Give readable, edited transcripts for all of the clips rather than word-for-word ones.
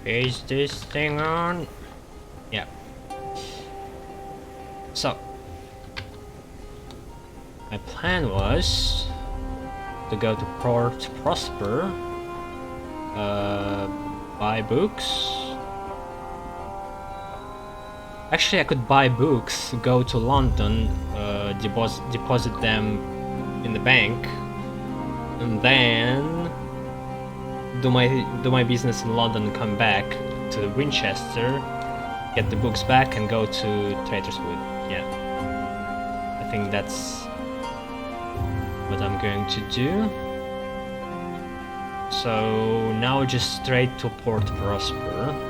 Is this thing on? Yeah. So, my plan was to go to Port Prosper, buy books. Actually, I could buy books, go to London, deposit them in the bank, and then do my business in London, come back to Winchester, get the books back, and go to Trader's Wood. Yeah, I think that's what I'm going to do. So now just straight to Port Prosper.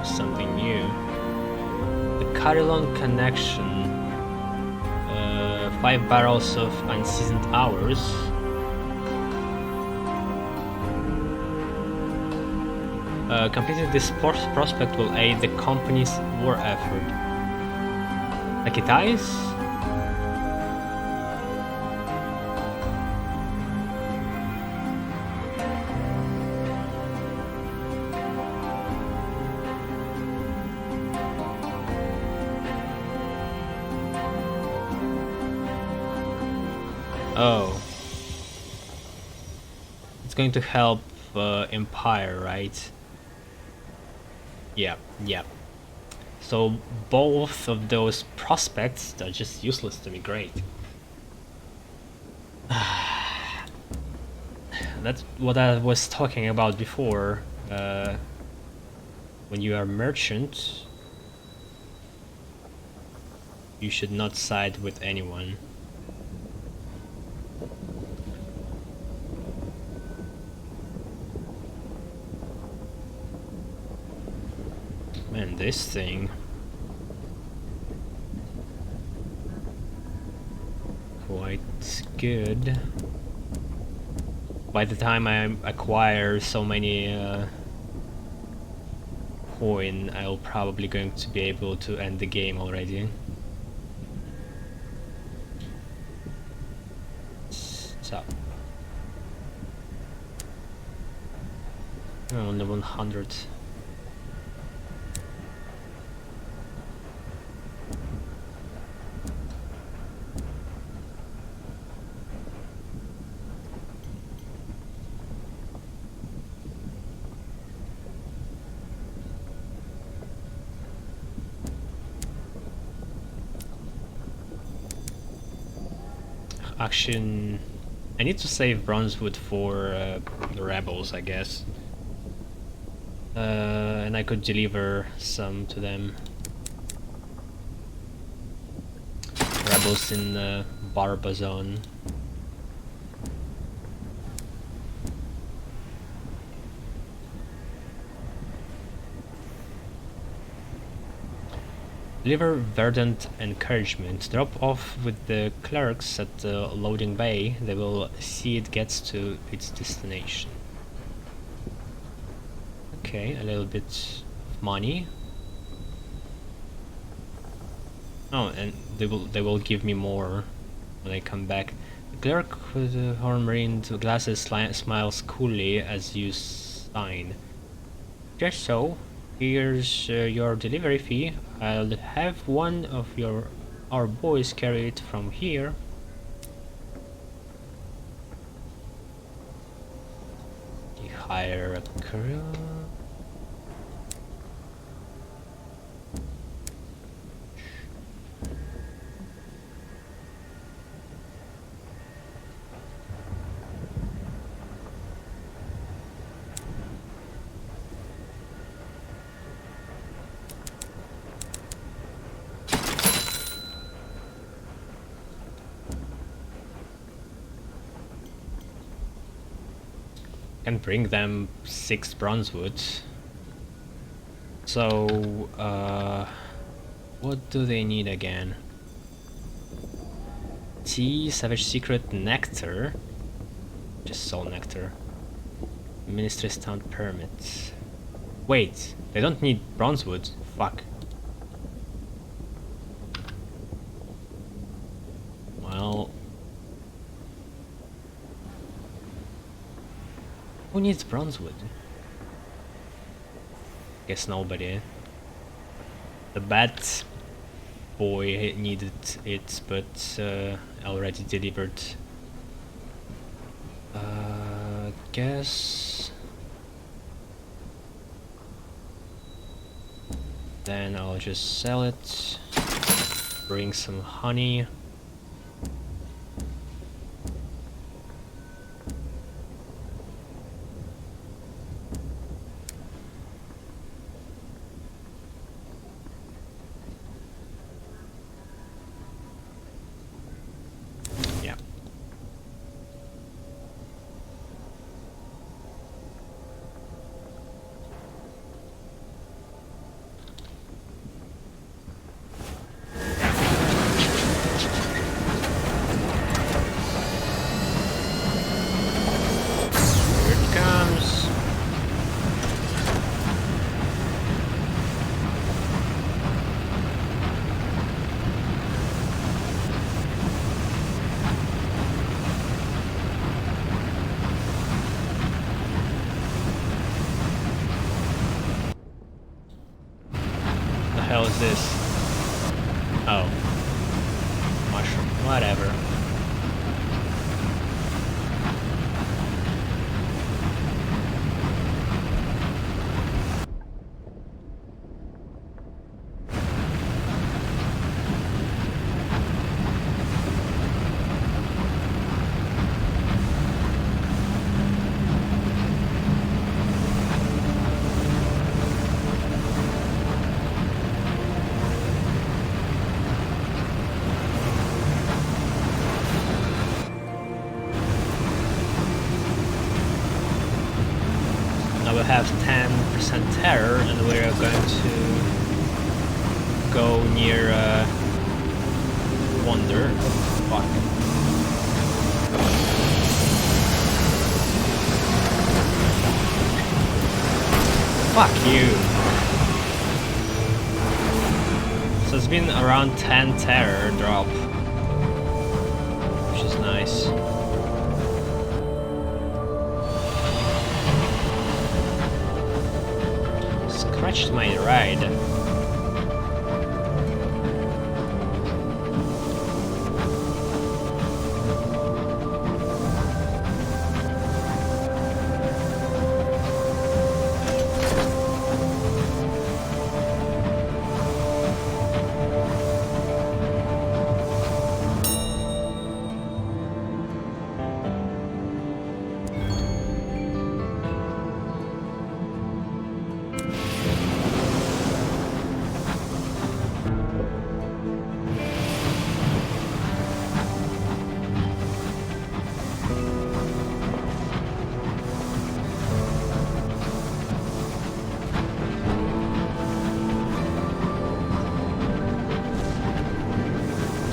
Something new. The Carillon connection. 5 barrels of unseasoned hours. Completing this prospect will aid the company's war effort. Like it is? Oh. It's going to help Empire, right? Yeah. So both of those prospects are just useless to me. Great. That's what I was talking about before. When you are a merchant, you should not side with anyone. Man, this thing. Quite good. By the time I acquire so many coin, I'll probably going to be able to end the game already. So. Only 100. Action. I need to save Bronzewood for the rebels, I guess. And I could deliver some to them. Rebels in Barbazon. Deliver verdant encouragement. Drop off with the clerks at the loading bay. They will see it gets to its destination. Okay, a little bit of money. Oh, and they will give me more when I come back. The clerk with the horn-rimmed glasses smiles coolly as you sign. Just so. Here's your delivery fee. I'll have one of our boys carry it from here. You hire a crew. Can bring them 6 bronzewood. So, what do they need again? Tea, Savage Secret, Nectar. Just soul nectar. Ministry Stand Permit. Wait, they don't need bronze wood. Fuck. Well... Who needs bronze wood? Guess nobody. The bat boy needed it, but already delivered. Guess... Then I'll just sell it. Bring some honey. Hell is this? Oh. Mushroom. Whatever. We have 10% terror, and we are going to go near Wonder. Fuck. Fuck you. So it's been around 10 terror drop, which is nice. Scratched my ride.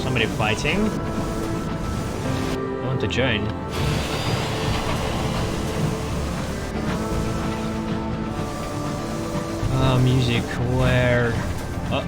Somebody fighting? I want to join. Music, where? Oh.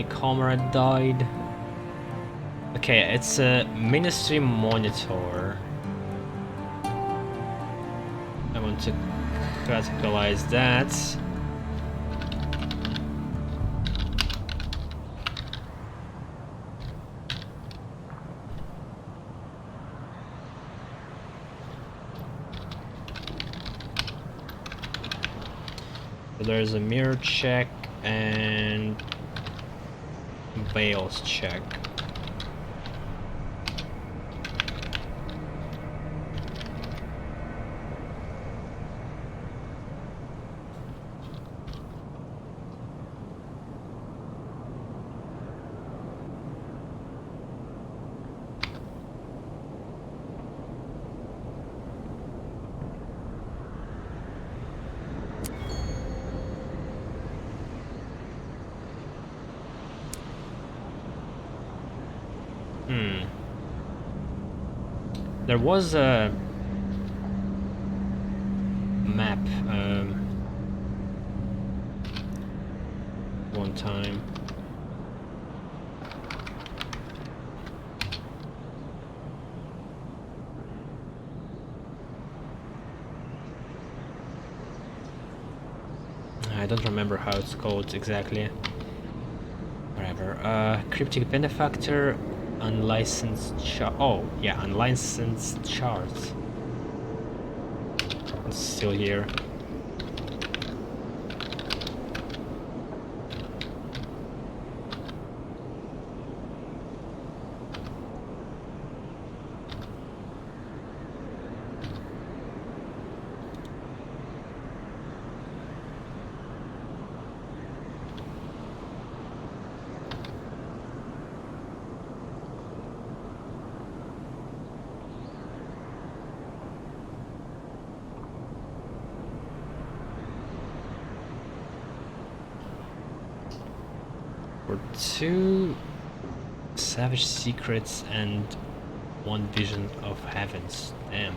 Comrade died. Okay, it's a ministry monitor. I want to categorize that. So there's a mirror check and Bales check. Hmm. There was a map one time. I don't remember how it's called exactly. Whatever. Cryptic benefactor, unlicensed chart. Oh, yeah, unlicensed charts. It's still here. For 2 savage secrets and 1 vision of heavens. Damn.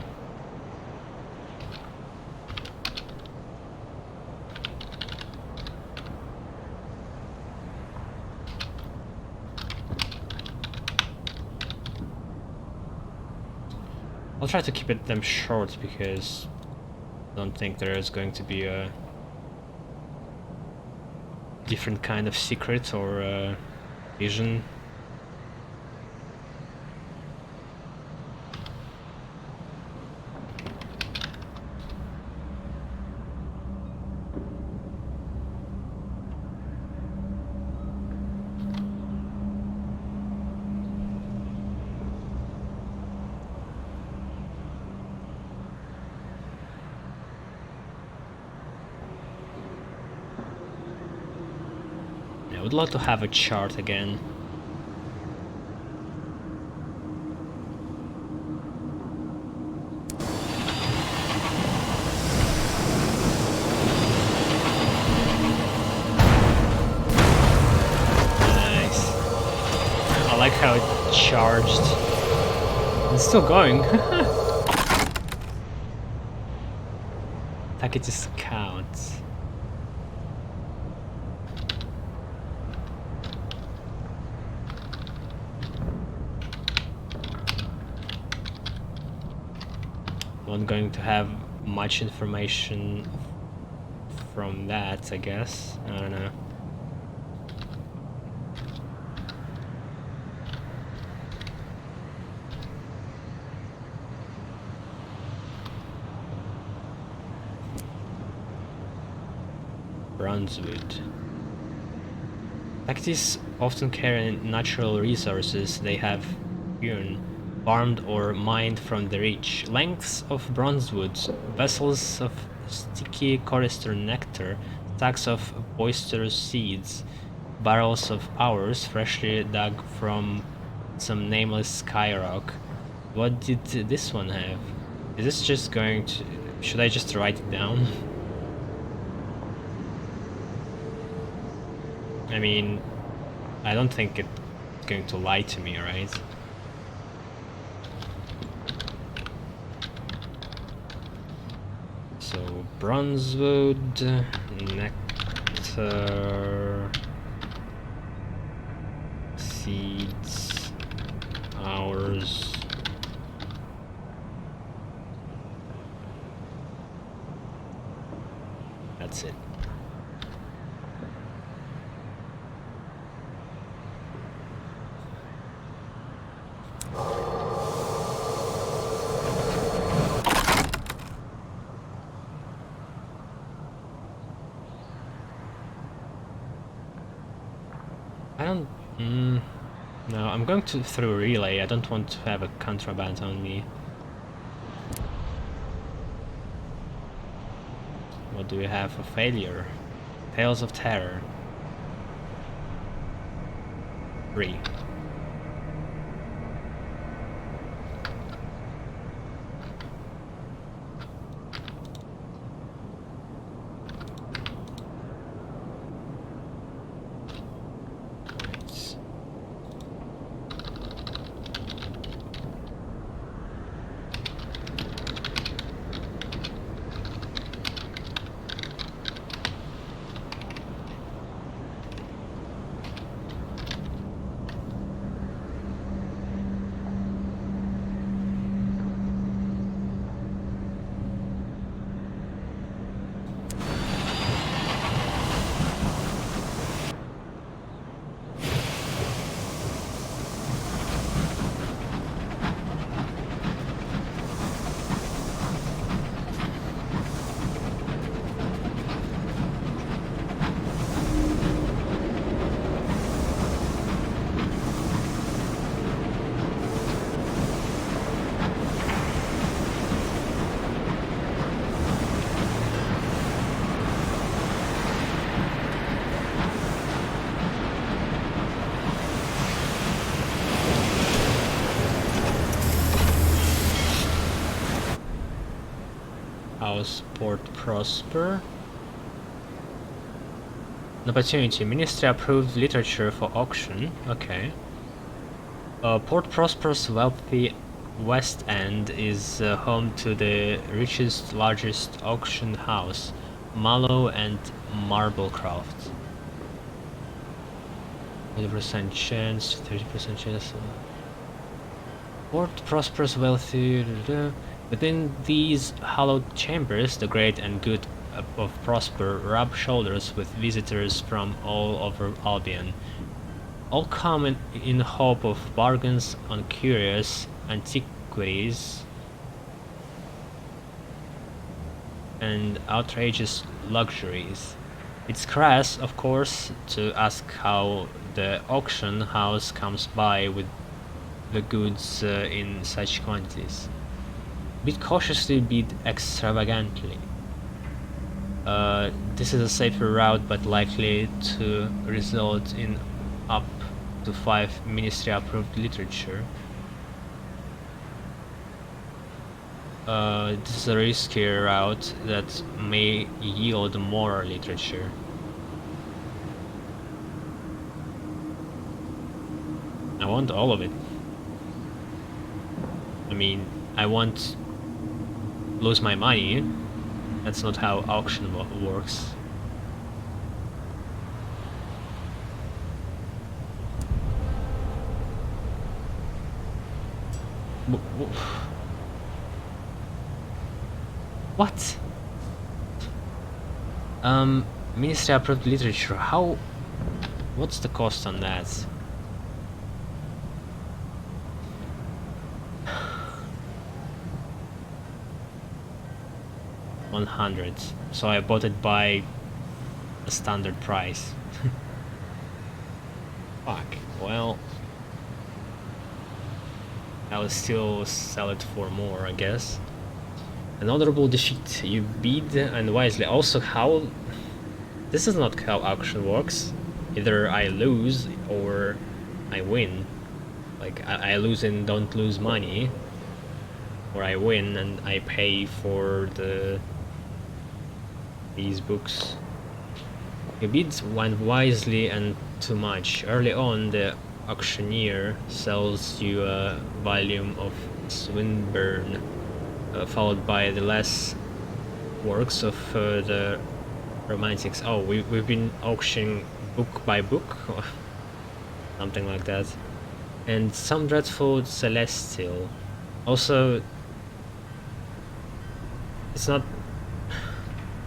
I'll try to keep them short because I don't think there is going to be a different kind of secret or vision. I would love to have a chart again. Nice. I like how it charged. It's still going. Like it just counts. Not going to have much information from that, I guess. I don't know. Bronzewood. Actis often carry natural resources they have hewn, farmed or mined from the rich lengths of bronzewood, vessels of sticky chorister nectar, stacks of boisterous seeds, barrels of ores freshly dug from some nameless skyrock. What did this one have? Is this just going to... should I just write it down? I mean, I don't think it's going to lie to me, right? So, bronzewood, nectar, seeds, ores. That's it. I don't... no, I'm going to through relay. I don't want to have a contraband on me. What do we have for failure? Tales of Terror. 3. House, Port Prosper. An opportunity. Ministry approved literature for auction. Okay. Port Prosper's wealthy West End is home to the richest, largest auction house, Mallow and Marblecroft. 20% chance, 30% chance. Port Prosper's wealthy. Within these hallowed chambers, the great and good of Prosper rub shoulders with visitors from all over Albion. All come in hope of bargains on curious antiquities and outrageous luxuries. It's crass, of course, to ask how the auction house comes by with the goods in such quantities. Bid cautiously, bid extravagantly. This is a safer route, but likely to result in up to 5 ministry-approved literature. This is a riskier route that may yield more literature. I want all of it. I mean, I won't lose my money. That's not how auction works. What? Ministry approved literature. How? What's the cost on that? $100. So I bought it by a standard price. Fuck. Well, I'll still sell it for more, I guess. An honorable defeat. You bid and wisely. Also, how... This is not how auction works. Either I lose or I win. Like, I lose and don't lose money. Or I win and I pay for these books. You bid one wisely and too much. Early on, the auctioneer sells you a volume of Swinburne, followed by the last works of the Romantics. Oh, we've been auctioning book by book, or something like that. And some dreadful Celestial. Also, it's not...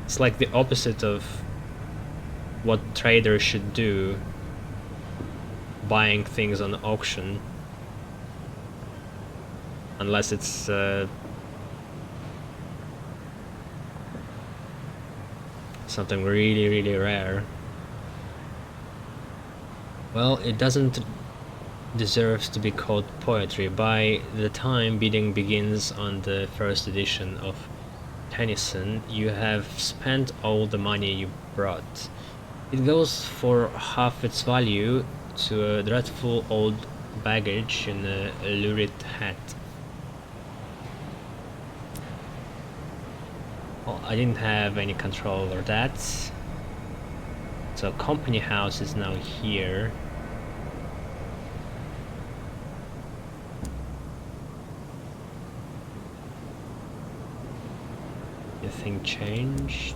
It's like the opposite of what traders should do, buying things on auction, unless it's something really rare. Well, it doesn't deserve to be called poetry. By the time bidding begins on the first edition of Tennyson, you have spent all the money you brought. It goes for half its value to a dreadful old baggage in a lurid hat. Well, I didn't have any control over that. So company house is now here. Anything changed?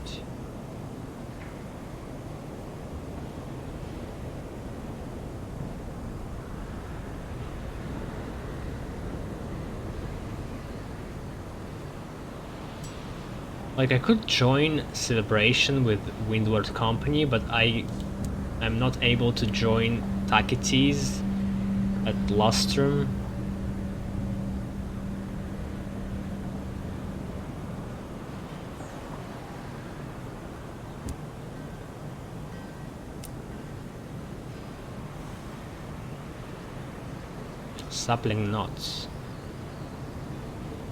Like, I could join Celebration with Windward Company, but I'm not able to join Tacites at Lustrum. Sapling knots.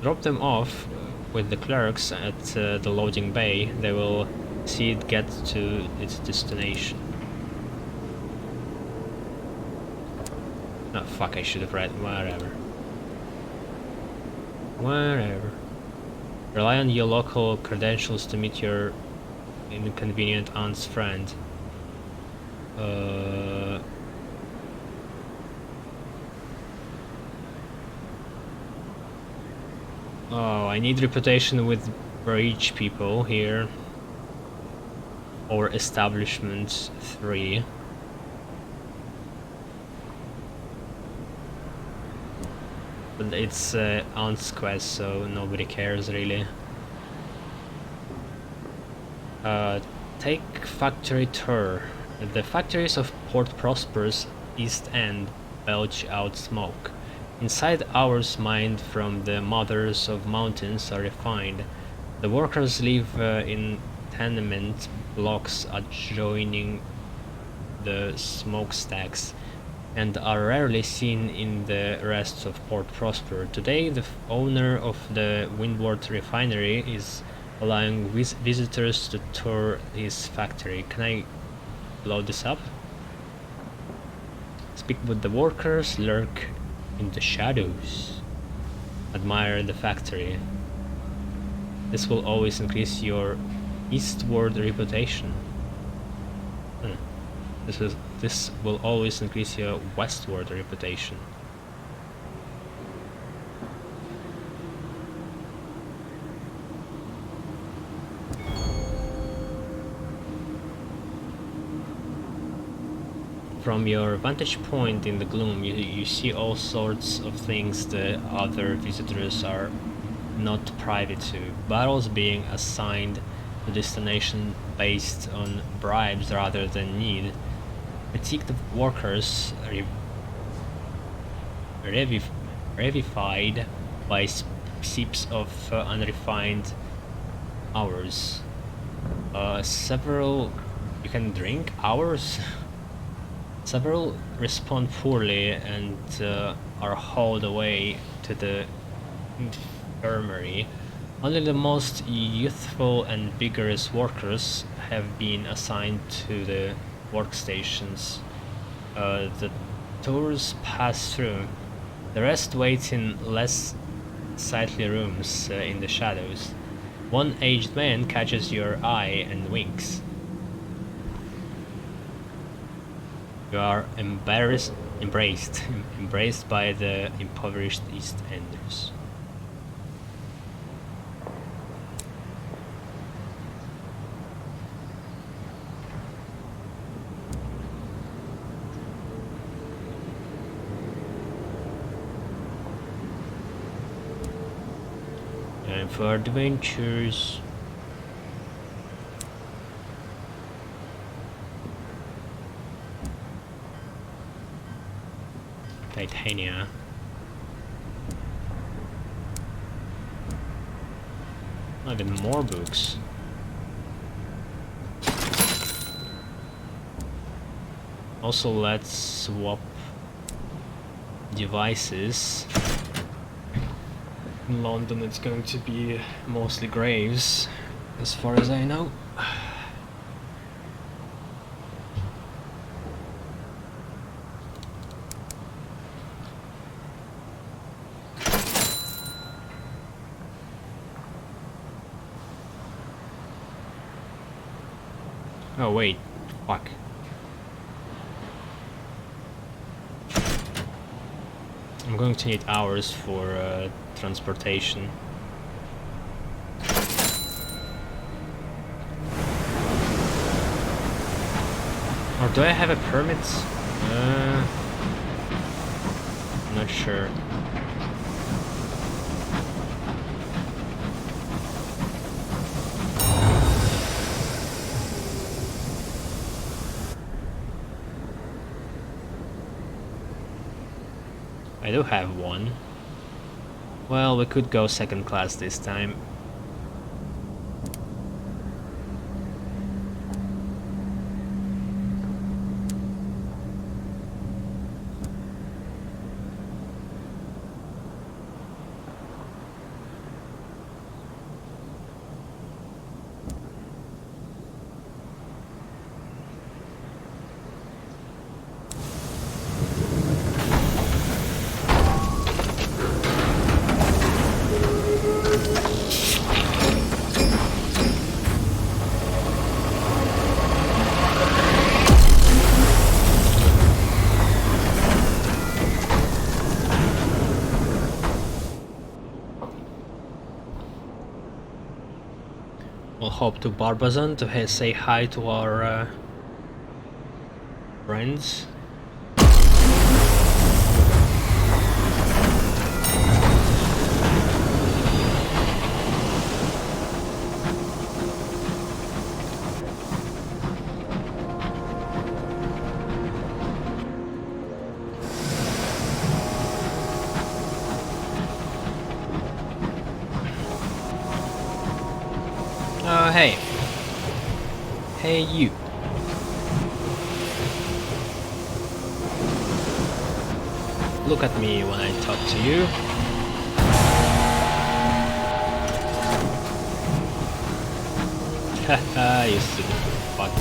Drop them off with the clerks at the loading bay. They will see it get to its destination. Oh fuck, I should have read. Whatever. Rely on your local credentials to meet your inconvenient aunt's friend. Oh, I need reputation with breach people here. Or establishment 3. But it's aunt's quest, so nobody cares really. Take factory tour. The factories of Port Prosper's East End belch out smoke. Inside hours mined from the mothers of mountains are refined. The workers live in tenement blocks adjoining the smokestacks and are rarely seen in the rest of Port Prosper. Today, the owner of the Windward refinery is allowing visitors to tour his factory. Can I blow this up? Speak with the workers, lurk in the shadows. Admire the factory. This will always increase your eastward reputation. This will always increase your westward reputation. From your vantage point in the gloom, you see all sorts of things the other visitors are not privy to. Battles being assigned to destination based on bribes rather than need. Critique the workers revivified by sips of unrefined hours. Several... you can drink hours? Several respond poorly and are hauled away to the infirmary. Only the most youthful and vigorous workers have been assigned to the workstations. The tours pass through. The rest wait in less sightly rooms in the shadows. One aged man catches your eye and winks. You are embraced by the impoverished East Enders. And for adventures. Titania. Even more books. Also, let's swap devices. In London it's going to be mostly graves, as far as I know. Oh wait, fuck. I'm going to need hours for transportation. Or do I have a permit? Not sure. I do have one. Well, we could go second class this time. We'll hop to Barbazon to say hi to our friends. Hey. Hey, you. Look at me when I talk to you. Haha, you stupid fuck.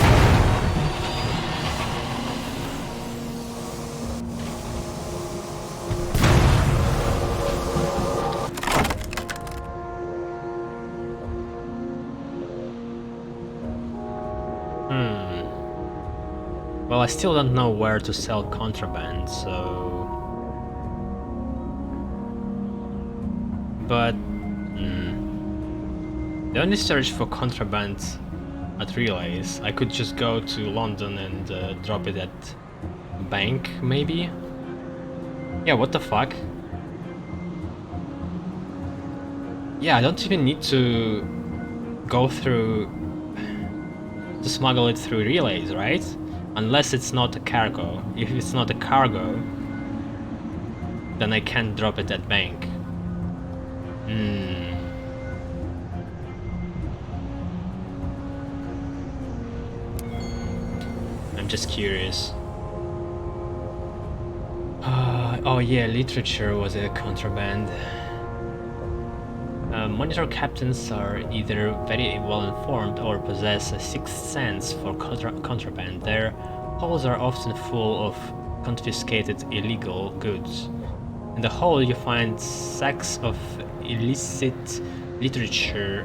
Well, I still don't know where to sell contraband, so... But... The only search for contraband at relays, I could just go to London and drop it at bank, maybe? Yeah, what the fuck? Yeah, I don't even need to go through... to smuggle it through relays, right? Unless it's not a cargo. If it's not a cargo, then I can't drop it at bank. I'm just curious. Oh yeah, literature was a contraband. Monitor captains are either very well informed or possess a sixth sense for contraband. Their holds are often full of confiscated illegal goods. In the hold you find sacks of illicit literature,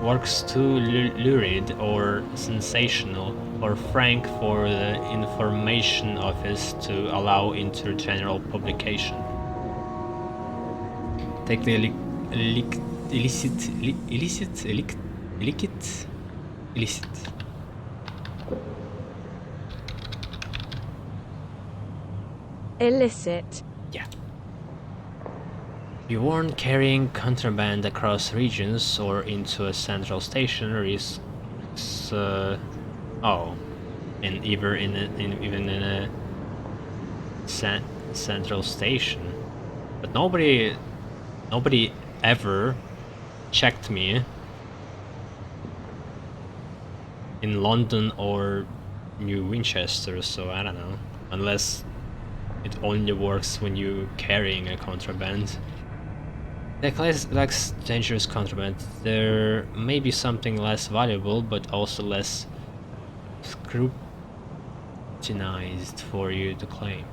works too lurid or sensational or frank for the information office to allow into general publication. Take the illicit. Illicit. Yeah. You weren't carrying contraband across regions or into a central station risks. And even in a central station, but nobody ever checked me in London or New Winchester, so I don't know. Unless it only works when you're carrying a contraband. The class lacks dangerous contraband. There may be something less valuable, but also less scrutinized for you to claim.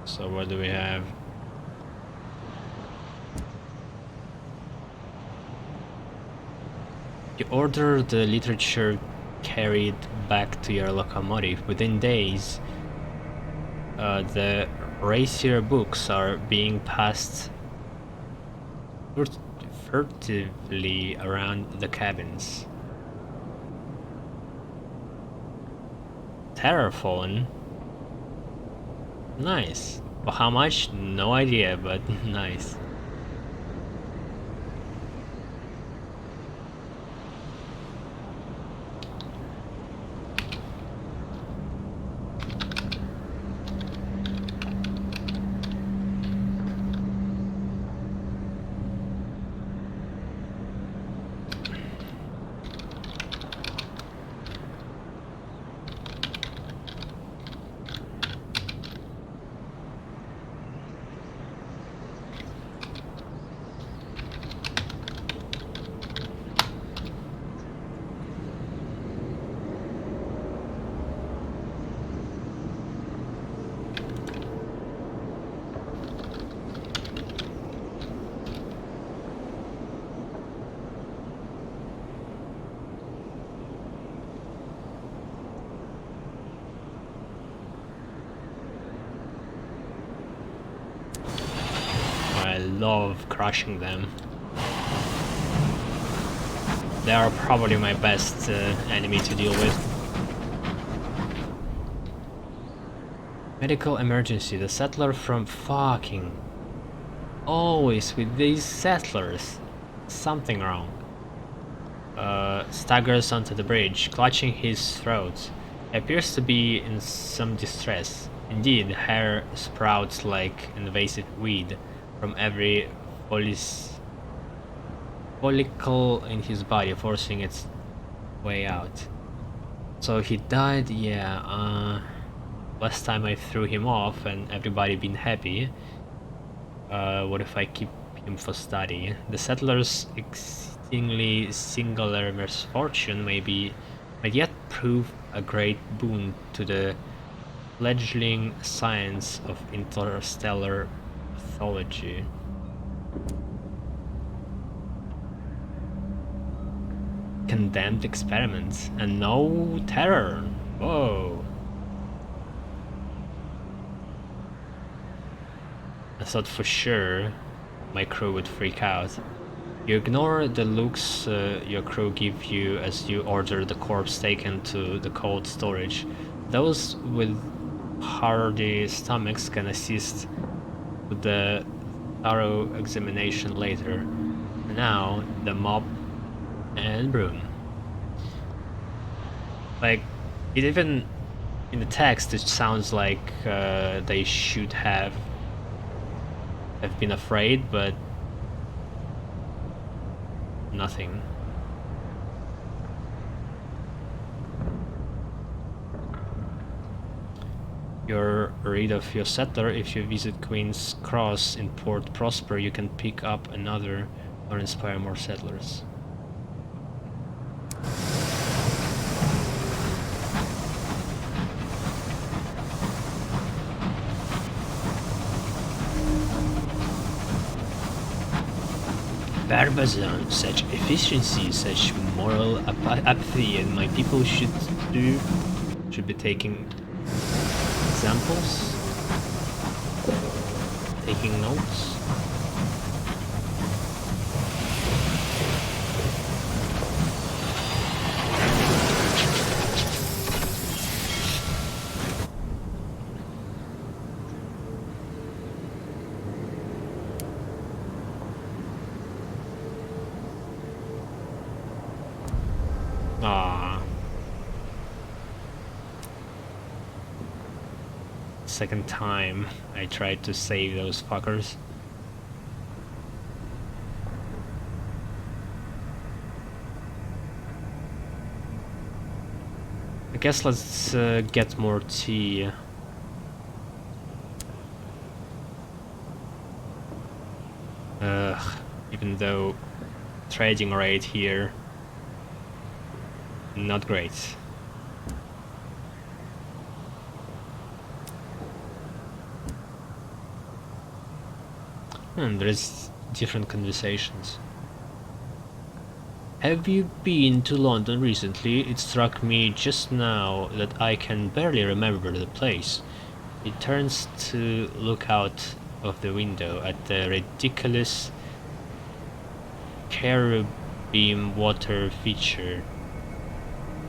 So what do we have? You order the literature carried back to your locomotive. Within days, the racier books are being passed furtively around the cabins. Terraphone? Nice. But how much? No idea, but nice. love crushing them. They are probably my best enemy to deal with. Medical emergency. The settler from fucking... Always with these settlers. Something wrong. Staggers onto the bridge, clutching his throat. He appears to be in some distress. Indeed, hair sprouts like invasive weed from every follicle in his body, forcing its way out. So he died, yeah. Last time I threw him off and everybody been happy. What if I keep him for study? The settler's exceedingly singular misfortune might yet prove a great boon to the fledgling science of interstellar pathology. Condemned experiments and no terror. Whoa. I thought for sure my crew would freak out. You ignore the looks your crew give you as you order the corpse taken to the cold storage. Those with hardy stomachs can assist with the thorough examination later. Now, the mop and broom. Like, it even in the text it sounds like they should have been afraid, but nothing. You're rid of your settler. If you visit Queen's Cross in Port Prosper, you can pick up another or inspire more settlers. Barbazon, such efficiency, such moral apathy, and my people should be taking examples, taking notes. Ah. Second time I tried to save those fuckers. I guess let's get more tea. Even though trading rate here not great. There's different conversations. Have you been to London recently? It struck me just now that I can barely remember the place. He turns to look out of the window at the ridiculous cherubim water feature.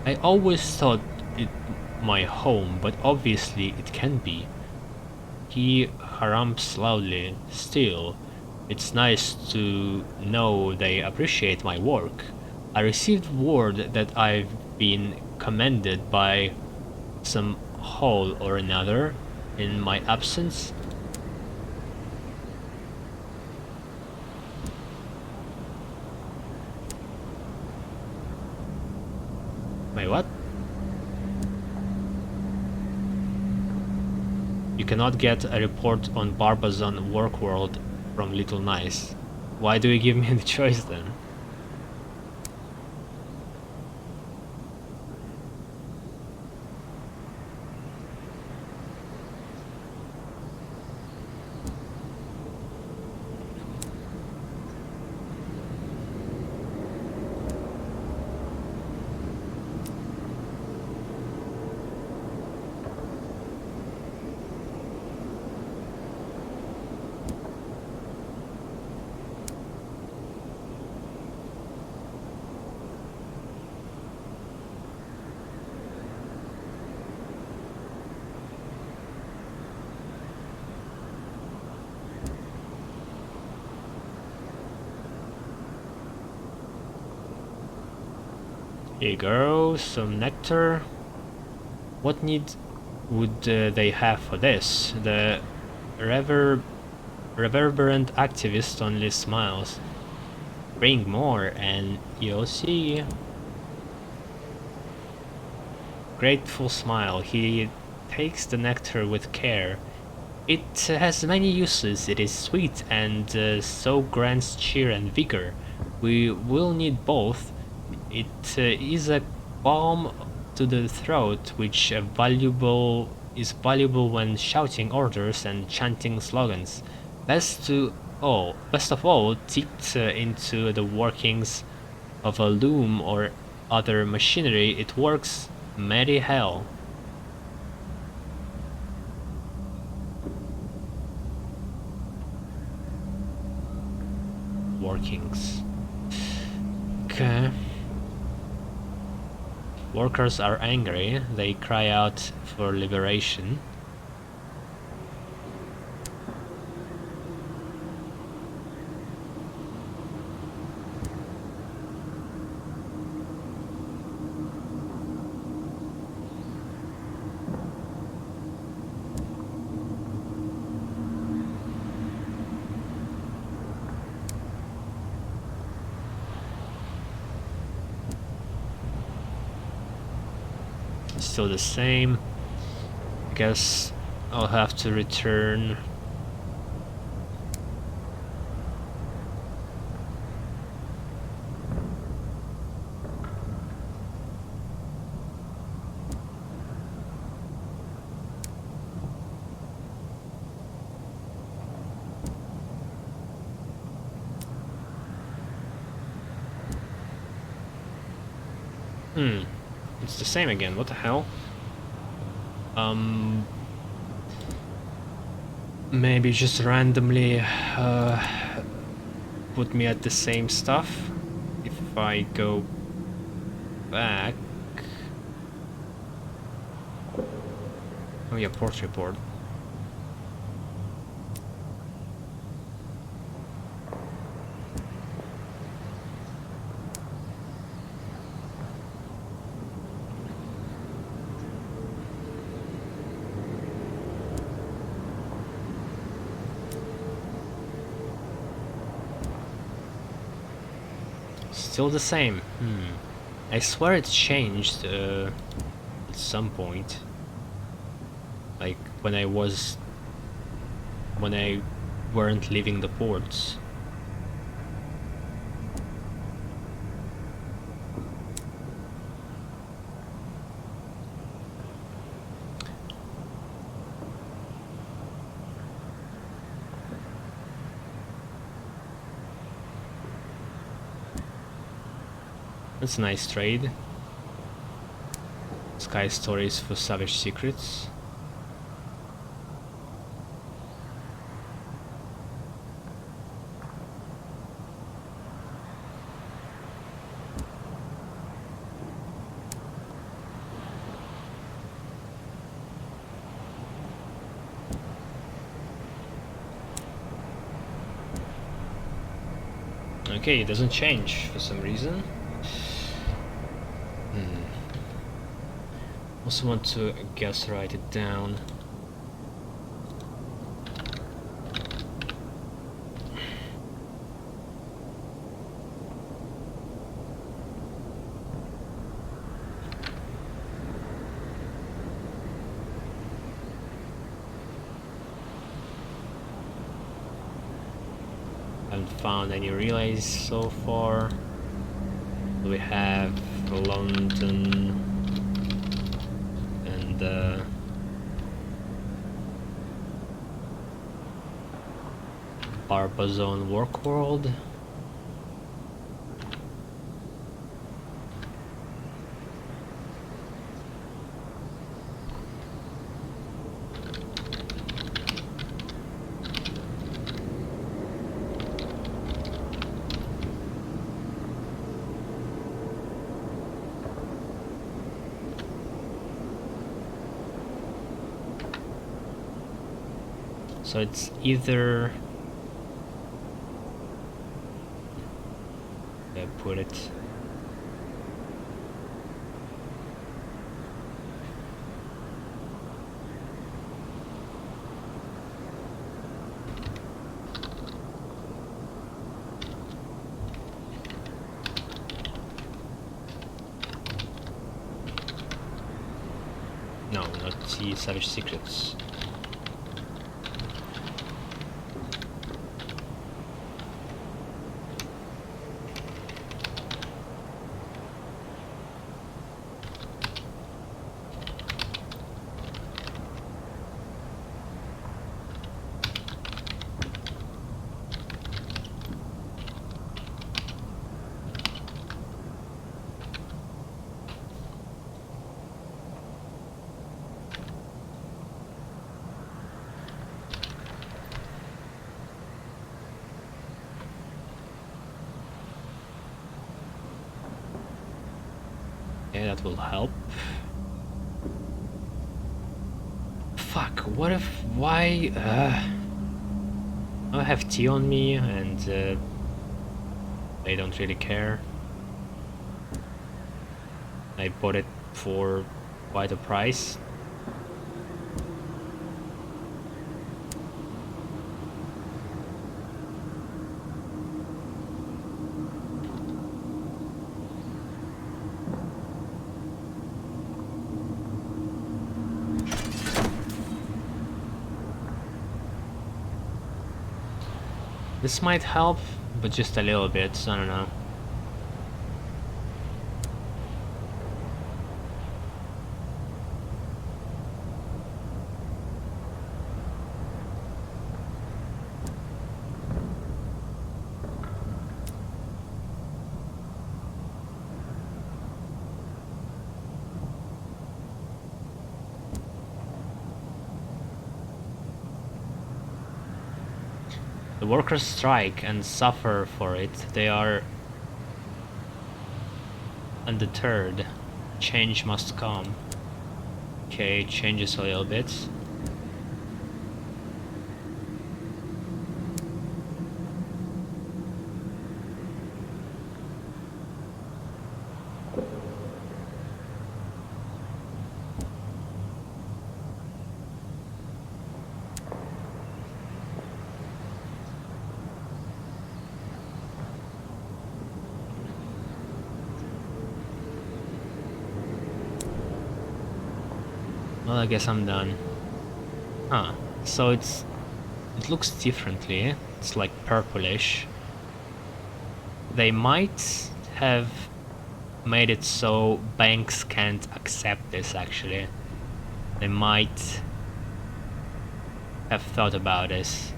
I always thought it my home, but obviously it can be. He harumphs loudly. Still, it's nice to know they appreciate my work. I received word that I've been commended by some hall or another in my absence. Wait, what? You cannot get a report on Barbazon work world from Little Nice. Why do you give me the choice then? Here you go, some nectar. What need would they have for this? The reverberant activist only smiles. Bring more and you'll see. Grateful smile. He takes the nectar with care. It has many uses. It is sweet and so grants cheer and vigor. We will need both. It is a balm to the throat, which is valuable when shouting orders and chanting slogans. Best of all, dipped into the workings of a loom or other machinery, it works merry hell. Workings. Okay. Workers are angry, they cry out for liberation. Still the same. Guess I'll have to return. It's the same again, what the hell? Maybe just randomly put me at the same stuff. If I go back... Oh yeah, port report. Still the same. I swear it changed at some point. Like when I weren't leaving the ports. That's a nice trade. Sky stories for savage secrets. Okay, it doesn't change for some reason. Also want to, I guess, write it down. Haven't found any relays so far. We have London and Barbazon Work World. So it's either I put it No, not see Savage Secrets. Okay, that will help. Fuck, what if... why... I have tea on me and they don't really care. I bought it for quite a price. This might help, but just a little bit, I don't know. The workers strike and suffer for it. They are undeterred. Change must come. Okay, changes a little bit. Well, I guess I'm done. Huh. So it looks differently. It's like purplish. They might have made it so banks can't accept this, actually. They might have thought about this.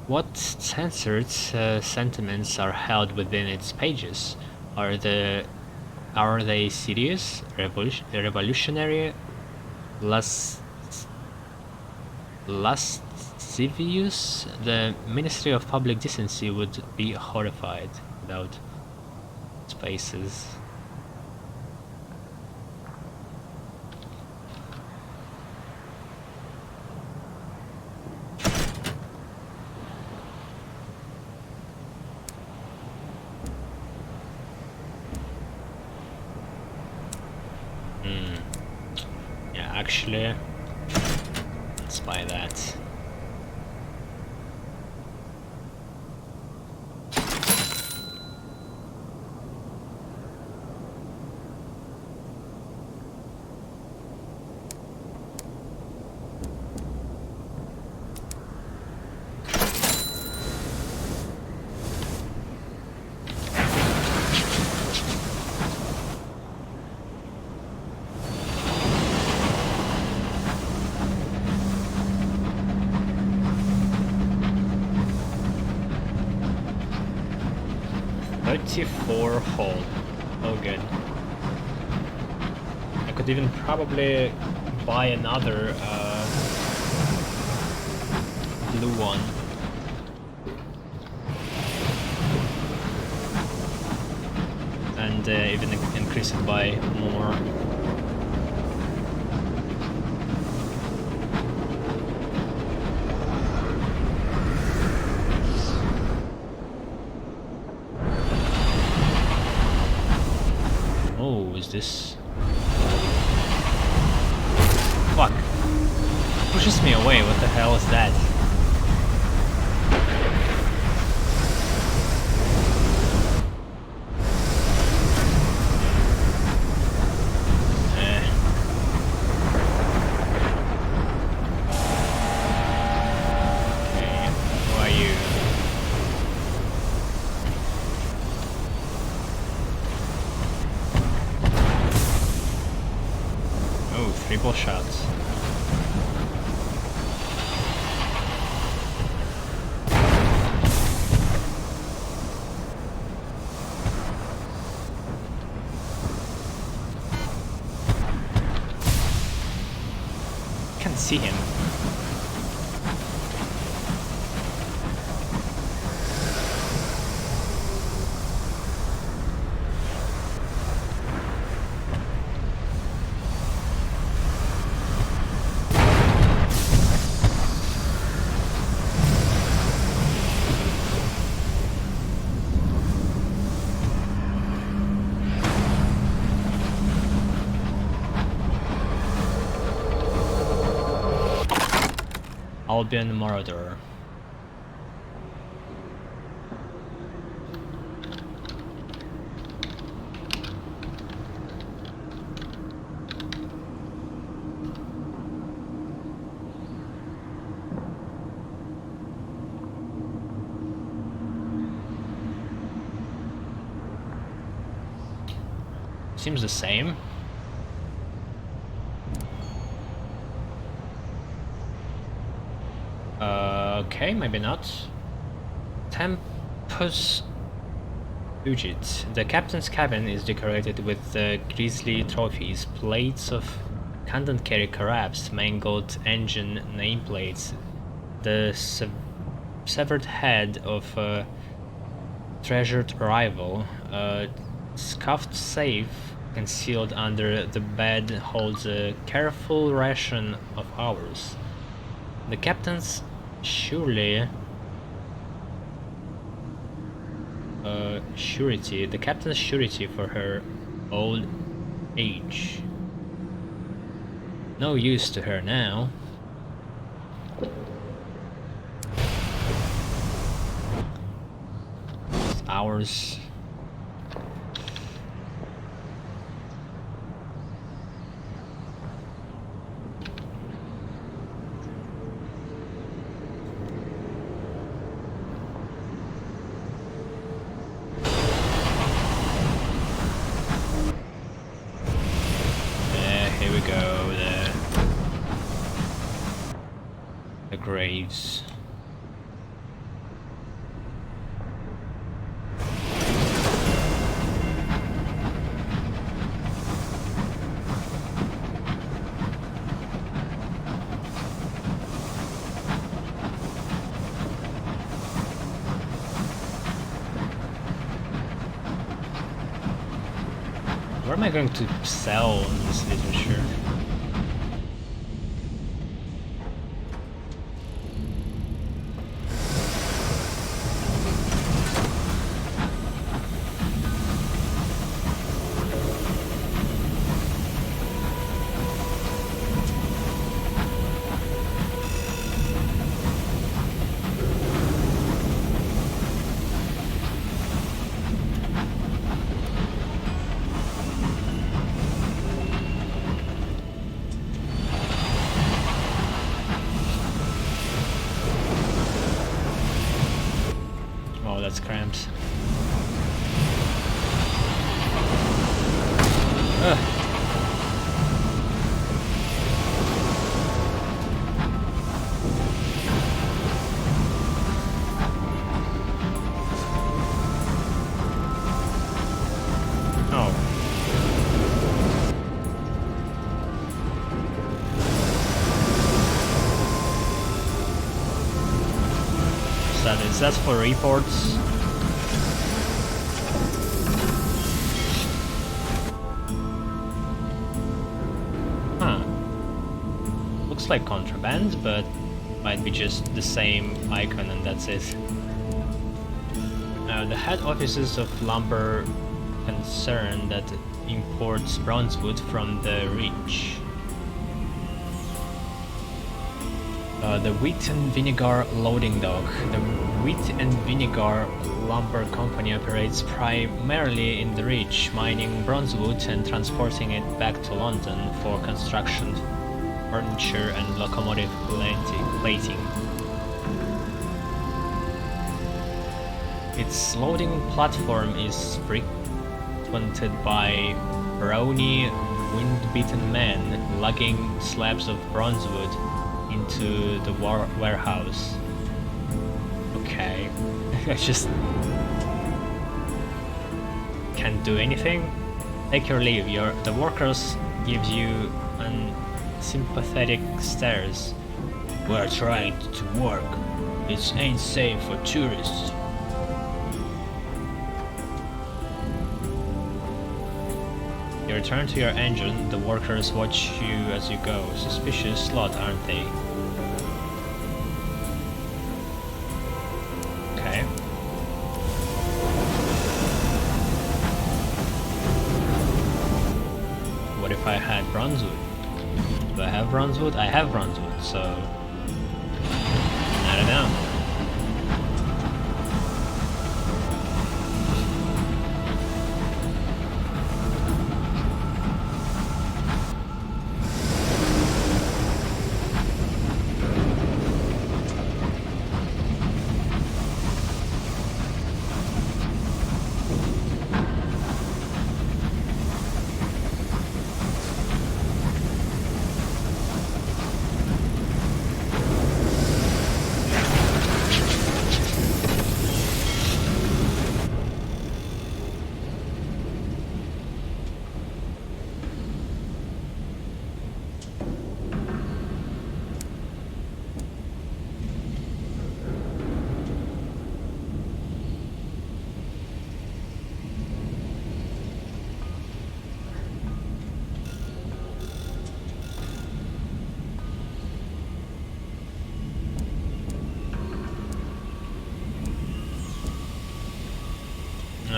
What censored sentiments are held within its pages? Are they serious, revolutionary, lascivious? The Ministry of Public Decency would be horrified without spaces. Yeah, actually, let's buy that. $34 whole. Oh good. I could even probably buy another blue one. And even increase it by more. Oh, is this... Fuck. Pushes me away, what the hell is that? Triple shots. Can't see him. Albion Marauder. Seems the same. Okay, maybe not. Tempus Fugit. The captain's cabin is decorated with grisly trophies, plates of can't carry carabs, mangled engine nameplates, the severed head of a treasured rival, a scuffed safe concealed under the bed holds a careful ration of hours. The captain's surety, the captain's surety for her old age. No use to her now. Hours. Graves. Where am I going to sell this literature? That's cramps. That's for reports. Looks like contraband, but might be just the same icon and that's it. The head offices of lumber concern that imports bronzewood from the Reach. The Wheat and Vinegar Loading Dock. The Wheat and Vinegar Lumber Company operates primarily in the Reach, mining bronzewood and transporting it back to London for construction, furniture and locomotive plating. Its loading platform is frequented by brawny wind-beaten men lugging slabs of bronze wood into the warehouse. Okay, I just can't do anything. Take your leave. The workers give you unsympathetic stares. We're trying to work. This ain't safe for tourists. You return to your engine. The workers watch you as you go. Suspicious lot, aren't they? Okay. What if I had bronze wood? Do I have bronze wood? I have bronze wood, so I don't know.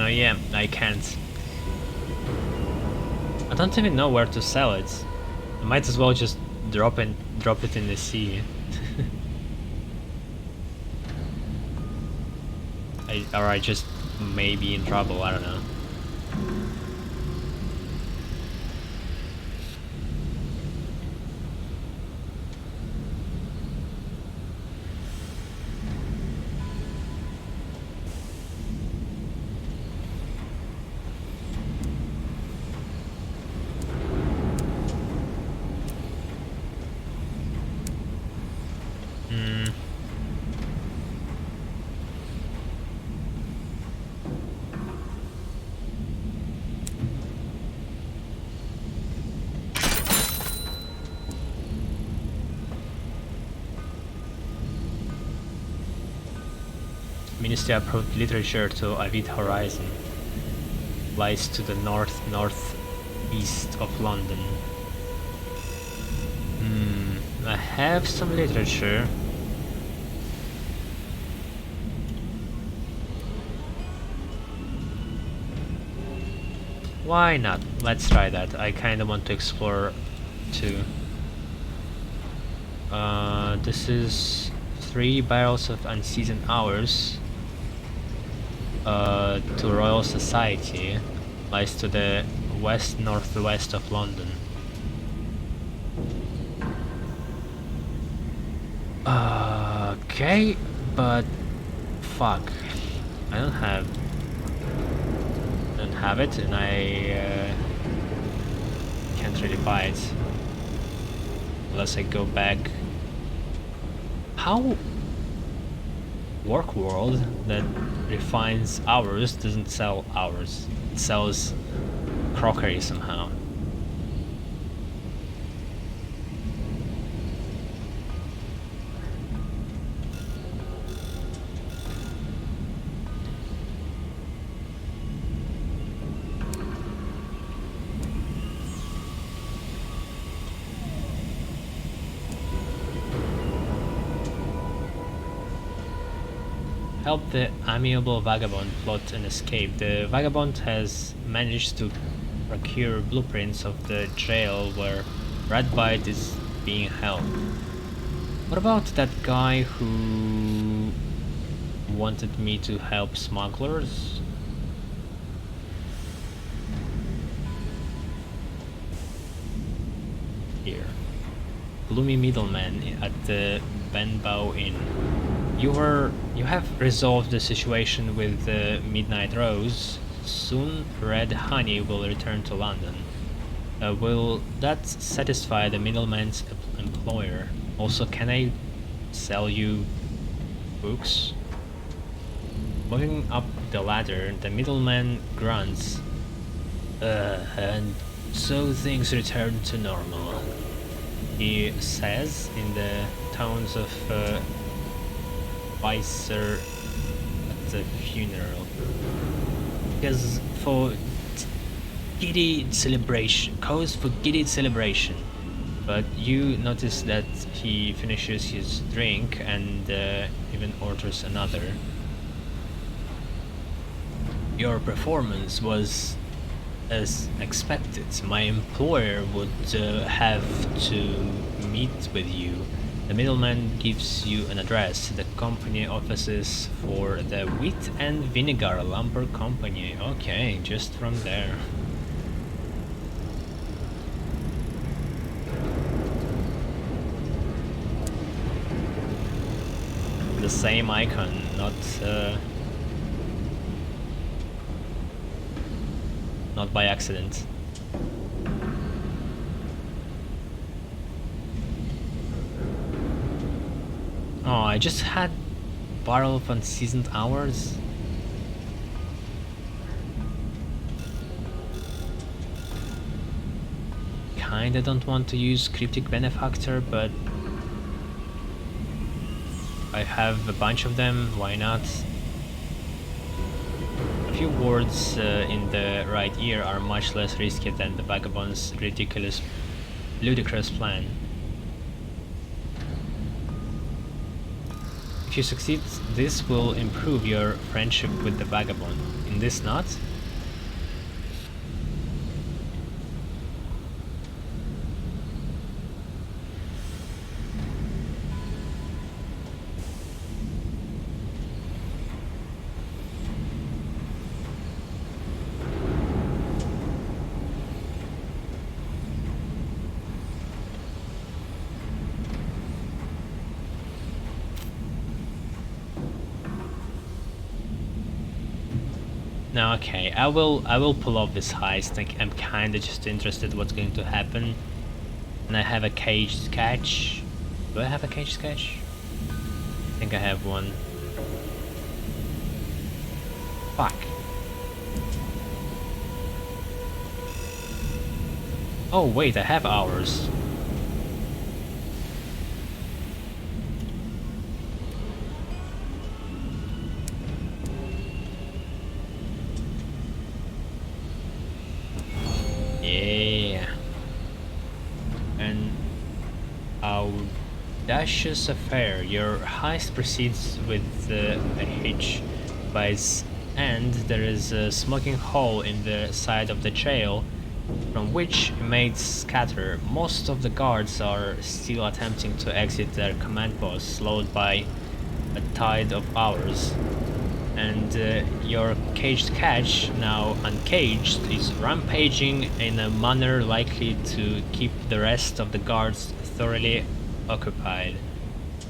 Yeah, I can't. I don't even know where to sell it. I might as well just drop it in the sea. Or I just may be in trouble, I don't know. Ministry approved literature to Avid Horizon. Lies to the northeast of London. I have some literature. Why not? Let's try that. I kinda want to explore too. This is 3 barrels of unseasoned hours. To Royal Society. Lies to the west-northwest of London. Okay, but fuck, I don't have it, and I can't really buy it unless I go back. How Work World that refines ours doesn't sell ours? It sells crockery somehow. Help the amiable vagabond plot an escape. The vagabond has managed to procure blueprints of the jail where Ratbite is being held. What about that guy who wanted me to help smugglers? Here. Gloomy middleman at the Benbow Inn. You have resolved the situation with the Midnight Rose. Soon Red Honey will return to London. Will that satisfy the middleman's employer? Also, can I sell you books? Moving up the ladder, the middleman grunts. And so things return to normal, he says in the tones of Vicer at the funeral. Because for giddy celebration, cause for giddy celebration. But you notice that he finishes his drink and even orders another. Your performance was as expected. My employer would have to meet with you. The middleman gives you an address, the company offices for the Wheat and Vinegar Lumber Company. Okay, just from there. The same icon, not by accident. Oh, I just had barrel of unseasoned hours. Kinda don't want to use cryptic benefactor, but I have a bunch of them, why not? A few words in the right ear are much less risky than the vagabond's ludicrous plan. If you succeed, this will improve your friendship with the vagabond. In this not? No, okay, I will pull off this heist. I'm kinda just interested what's going to happen. And I have a caged catch. Do I have a caged catch? I think I have one. Fuck. Oh wait, I have hours. Yeah. An audacious affair. Your heist proceeds with a hitch. By its end, there is a smoking hole in the side of the jail, from which inmates scatter. Most of the guards are still attempting to exit their command post, slowed by a tide of hours. And your caged catch, now uncaged, is rampaging in a manner likely to keep the rest of the guards thoroughly occupied.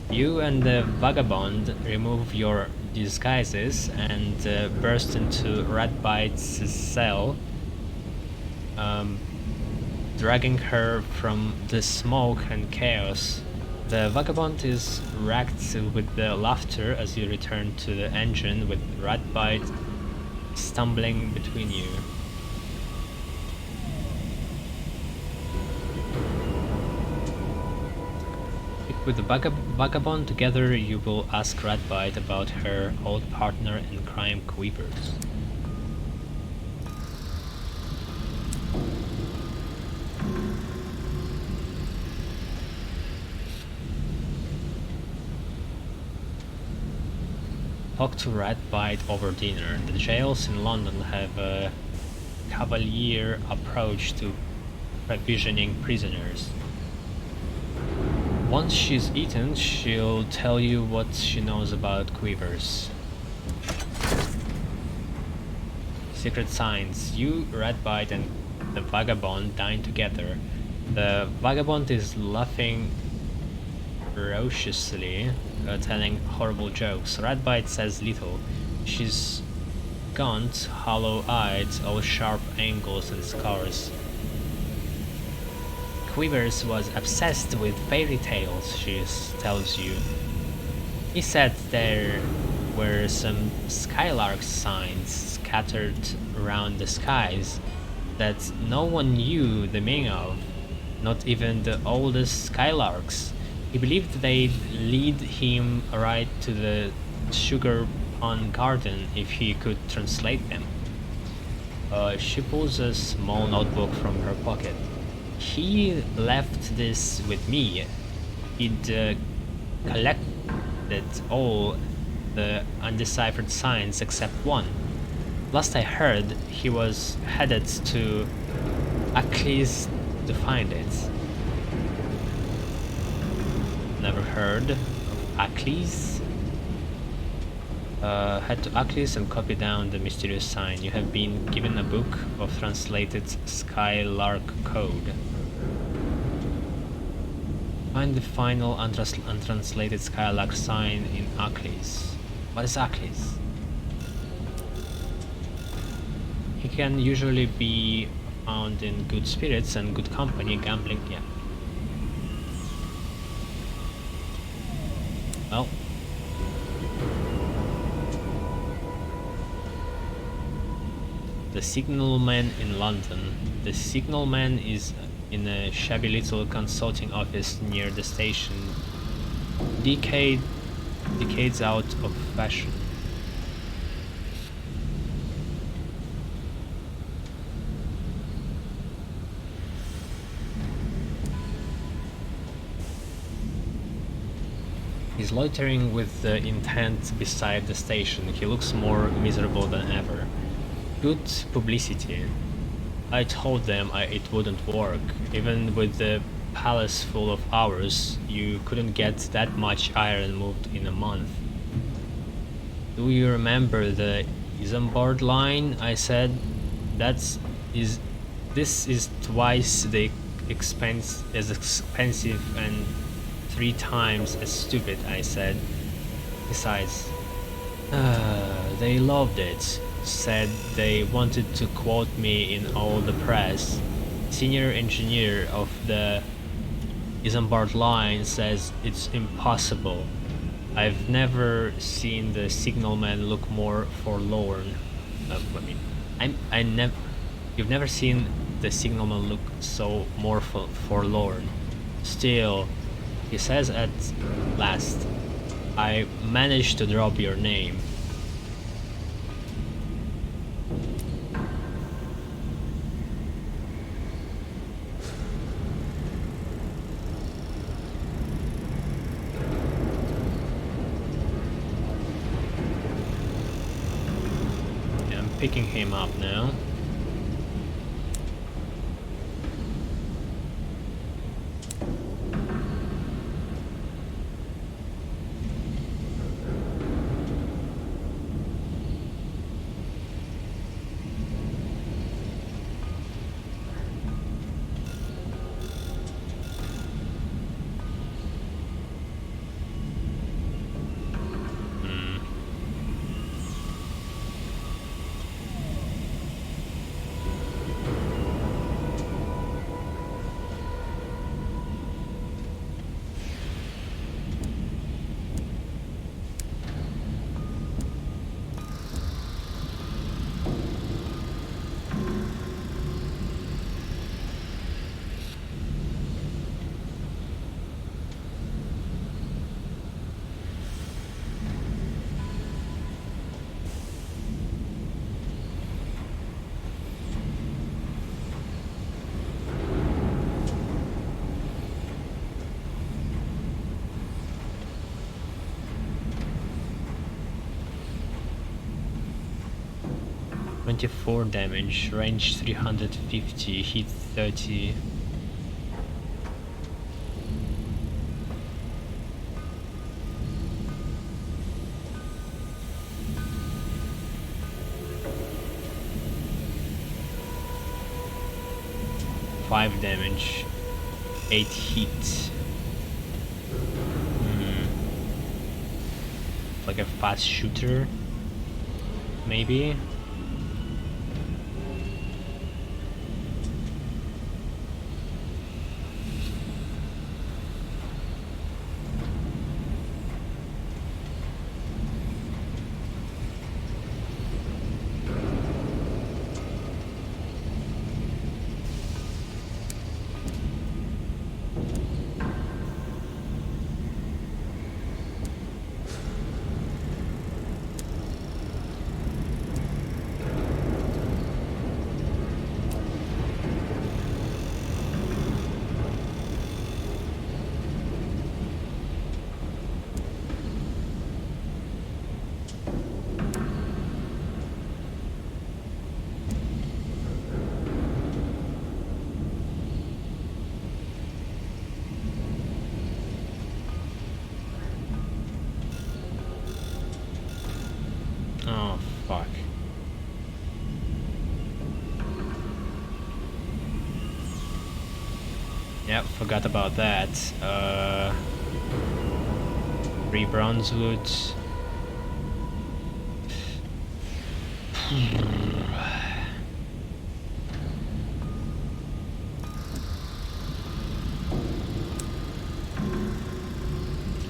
You and the vagabond remove your disguises and burst into Ratbite's cell, dragging her from the smoke and chaos. The vagabond is racked with the laughter as you return to the engine, with Ratbite stumbling between you. With the vagabond together, you will ask Ratbite about her old partner in crime, Quivers. Talk to Ratbite over dinner. The jails in London have a cavalier approach to provisioning prisoners. Once she's eaten, she'll tell you what she knows about Quivers. Secret signs. You, Ratbite, and the vagabond dine together. The vagabond is laughing ferociously, telling horrible jokes. Ratbite says little. She's gaunt, hollow-eyed, all sharp angles and scars. Quivers was obsessed with fairy tales, tells you. He said there were some skylark signs scattered around the skies that no one knew the meaning of, not even the oldest skylarks. He believed they'd lead him right to the sugar pond garden if he could translate them. She pulls a small notebook from her pocket. He left this with me. He'd collected all the undeciphered signs except one. Last I heard, he was headed to Achilles to find it. Never heard of Achilles? Head to Achilles and copy down the mysterious sign. You have been given a book of translated Skylark code. Find the final untranslated Skylark sign in Achilles. What is Achilles? He can usually be found in good spirits and good company, gambling, yeah. Well. The signalman in London. The signalman is in a shabby little consulting office near the station. Decades out of fashion. He's loitering with the intent beside the station. He looks more miserable than ever. Good publicity. I told them it wouldn't work. Even with the palace full of hours, you couldn't get that much iron moved in a month. Do you remember the Isambard line? I said. This is twice the as expensive and 3 times as stupid, I said. Besides, they loved it. Said they wanted to quote me in all the press. Senior engineer of the Isambard line says it's impossible. I've never seen the signalman look more forlorn. You've never seen the signalman look so more forlorn. Still, he says at last, I managed to drop your name. Picking him up now. .24 damage, range 350, hit 30. Five damage, 8 hit. Like a fast shooter, maybe. Yeah, forgot about that. 3 bronze wood.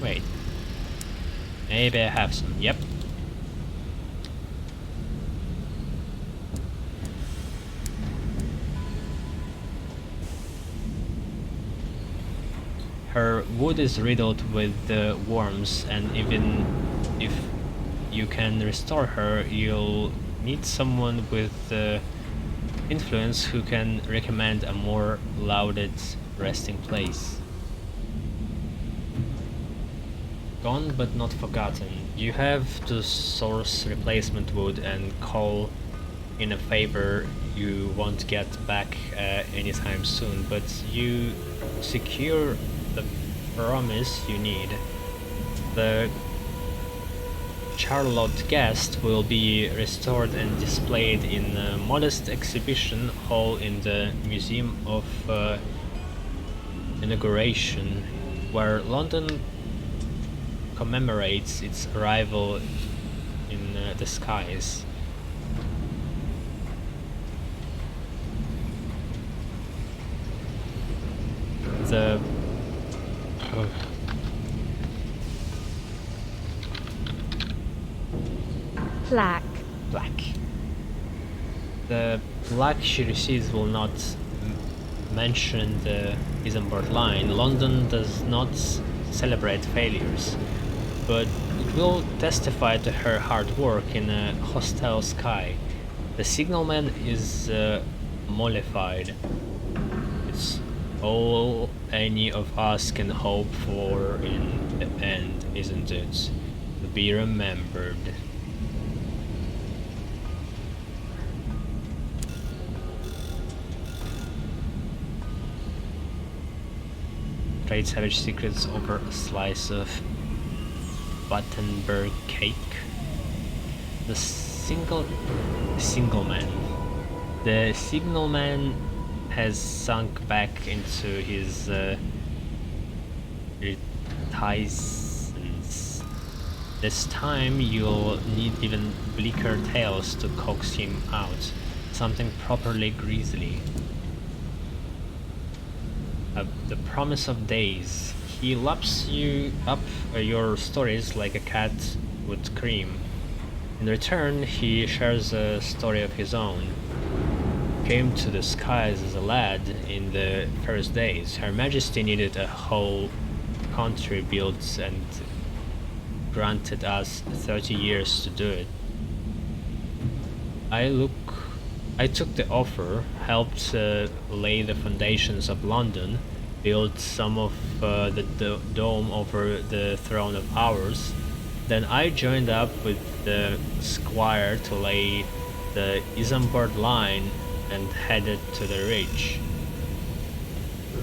Wait. Maybe I have some. Yep. Her wood is riddled with worms, and even if you can restore her, you'll need someone with influence who can recommend a more lauded resting place. Gone but not forgotten. You have to source replacement wood and call in a favor you won't get back anytime soon, but you secure the promise you need. The Charlotte guest will be restored and displayed in a modest exhibition hall in the Museum of Inauguration, where London commemorates its arrival in the skies. The Plaque. plaque. The plaque she receives will not mention the Isambard line. London does not celebrate failures, but it will testify to her hard work in a hostile sky. The signalman is mollified. It's all any of us can hope for in the end, isn't it? To be remembered. Trade savage secrets over a slice of Battenberg cake. The signalman. The signalman has sunk back into his reticence. This time you'll need even bleaker tales to coax him out. Something properly grisly. The promise of days. He laps you up your stories like a cat would cream. In return, he shares a story of his own. Came to the skies as a lad in the first days. Her Majesty needed a whole country built and granted us 30 years to do it. I took the offer, helped lay the foundations of London, built some of the dome over the throne of ours. Then I joined up with the squire to lay the Isambard line and headed to the ridge.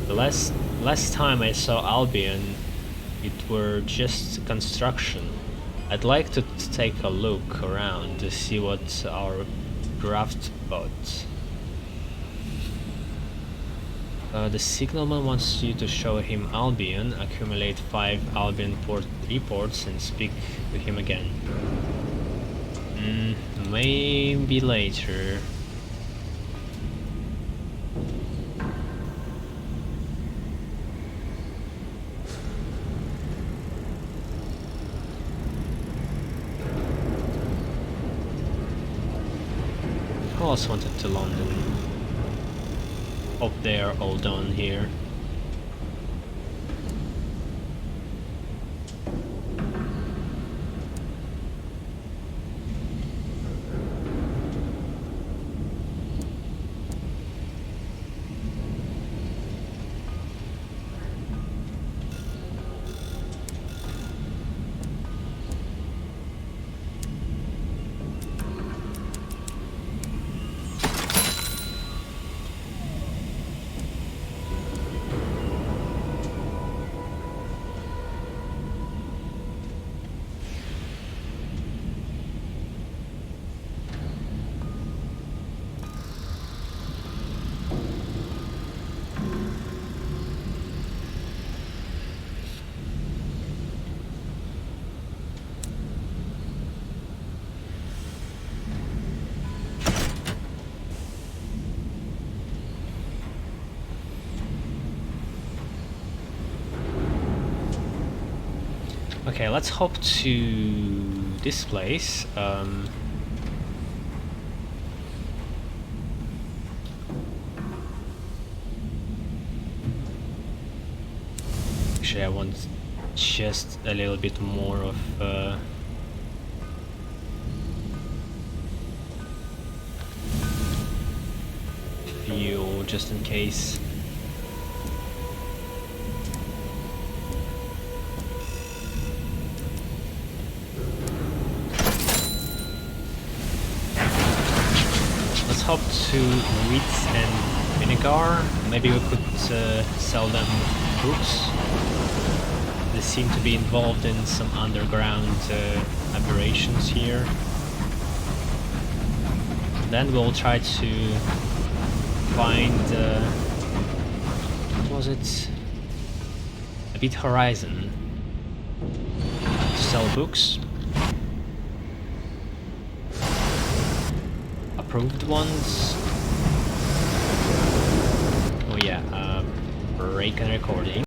The last time I saw Albion, it were just construction. I'd like to take a look around to see what our graft bought. The signalman wants you to show him Albion, accumulate 5 Albion port reports and speak with him again. Maybe later. Who else wanted to London? Hope they are all done here. Okay, let's hop to this place. Actually, I want just a little bit more of fuel, just in case. Let's hop to wheat and vinegar. Maybe we could sell them books. They seem to be involved in some underground operations here. Then we'll try to find what was it? A bit Horizon to sell books. Approved ones. Oh yeah, break and recording.